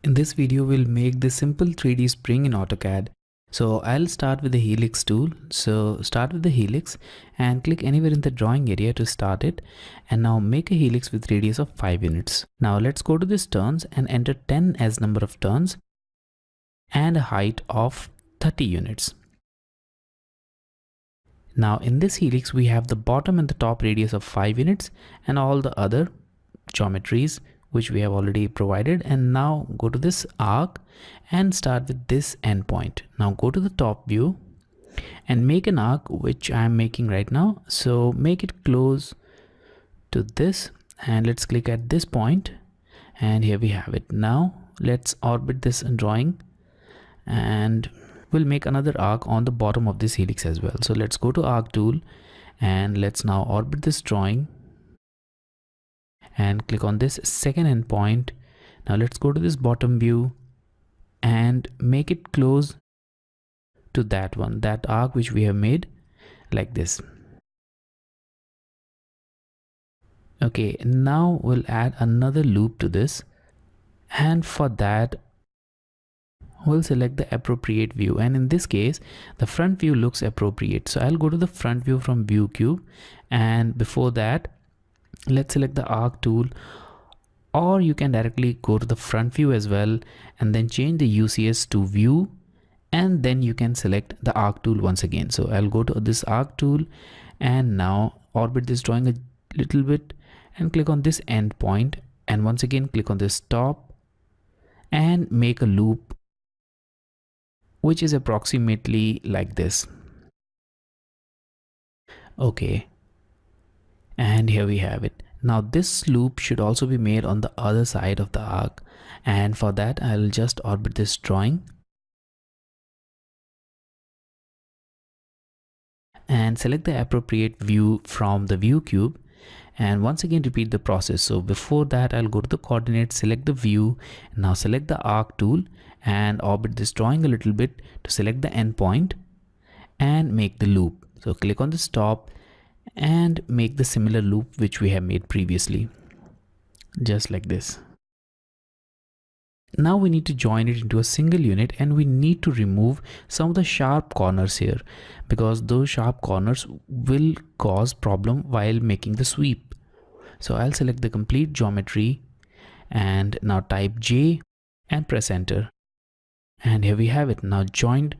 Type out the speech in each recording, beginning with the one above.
In this video, we'll make this simple 3D spring in AutoCAD. So I'll start with the helix tool. So start with the helix and click anywhere in the drawing area to start it. And now make a helix with radius of 5 units. Now let's go to this turns and enter 10 as number of turns and a height of 30 units. Now in this helix, we have the bottom and the top radius of 5 units and all the other geometries which we have already provided. And now go to this arc and start with this endpoint. Now go to the top view and make an arc, which I am making right now. So make it close to this and let's click at this point, and here we have it. Now let's orbit this drawing and we'll make another arc on the bottom of this helix as well. So let's go to arc tool and let's now orbit this drawing and click on this second endpoint. Now let's go to this bottom view and make it close to that one, that arc which we have made, like this. Okay, now we'll add another loop to this, and for that we'll select the appropriate view, and in this case the front view looks appropriate. So I'll go to the front view from view cube, and before that let's select the arc tool, or you can directly go to the front view as well and then change the UCS to view, and then you can select the arc tool once again. So I'll go to this arc tool and now orbit this drawing a little bit and click on this end point, and once again click on this top and make a loop which is approximately like this. Okay, and here we have it. Now this loop should also be made on the other side of the arc, and for that I'll just orbit this drawing and select the appropriate view from the view cube, and once again repeat the process. So before that I'll go to the coordinates, select the view, now select the arc tool and orbit this drawing a little bit to select the endpoint and make the loop. So click on the stop and make the similar loop which we have made previously, just like this. Now we need to join it into a single unit, and we need to remove some of the sharp corners here, because those sharp corners will cause problem while making the sweep. So I'll select the complete geometry and now type J and press enter, and here we have it. Now joined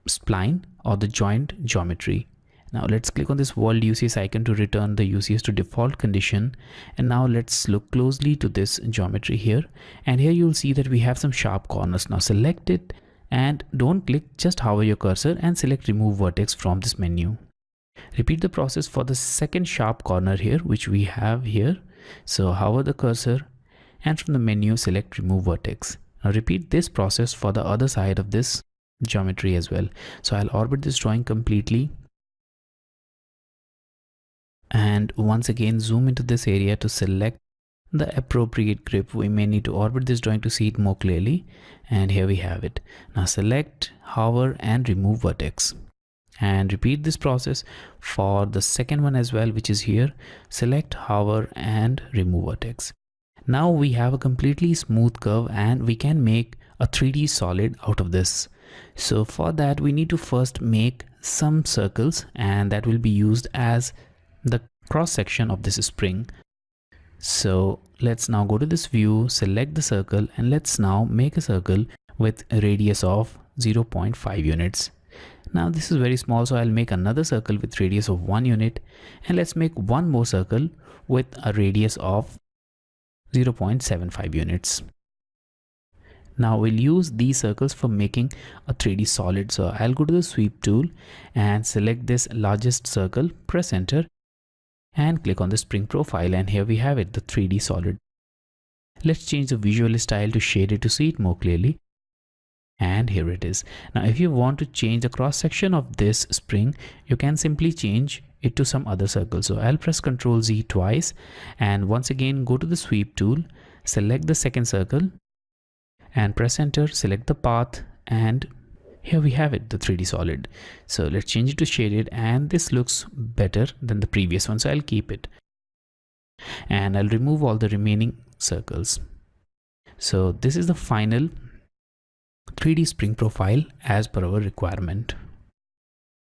spline or the joint geometry. Now let's click on this world UCS icon to return the UCS to default condition, and now let's look closely to this geometry here, and here you'll see that we have some sharp corners. Now select it and don't click, just hover your cursor and select remove vertex from this menu. Repeat the process for the second sharp corner here which we have here. So hover the cursor and from the menu select remove vertex. Now repeat this process for the other side of this geometry as well. So I'll orbit this drawing completely and once again zoom into this area to select the appropriate grip. We may need to orbit this drawing to see it more clearly, and here we have it. Now select, hover and remove vertex, and repeat this process for the second one as well, which is here. Select, hover and remove vertex. Now we have a completely smooth curve and we can make a 3D solid out of this. So for that we need to first make some circles, and that will be used as the cross section of this spring. So let's now go to this view, select the circle, and let's now make a circle with a radius of 0.5 units. Now this is very small, so I'll make another circle with radius of 1 unit, and let's make one more circle with a radius of 0.75 units. Now we'll use these circles for making a 3D solid. So I'll go to the sweep tool and select this largest circle, press enter and click on the spring profile, and here we have it, the 3D solid. Let's change the visual style to shaded to see it more clearly, and here it is. Now if you want to change the cross section of this spring, you can simply change it to some other circle. So I'll press Ctrl Z twice and once again go to the sweep tool, select the second circle and press enter, select the path, and here we have it, the 3D solid. So let's change it to shaded, and this looks better than the previous one, so I'll keep it and I'll remove all the remaining circles. So this is the final 3D spring profile as per our requirement.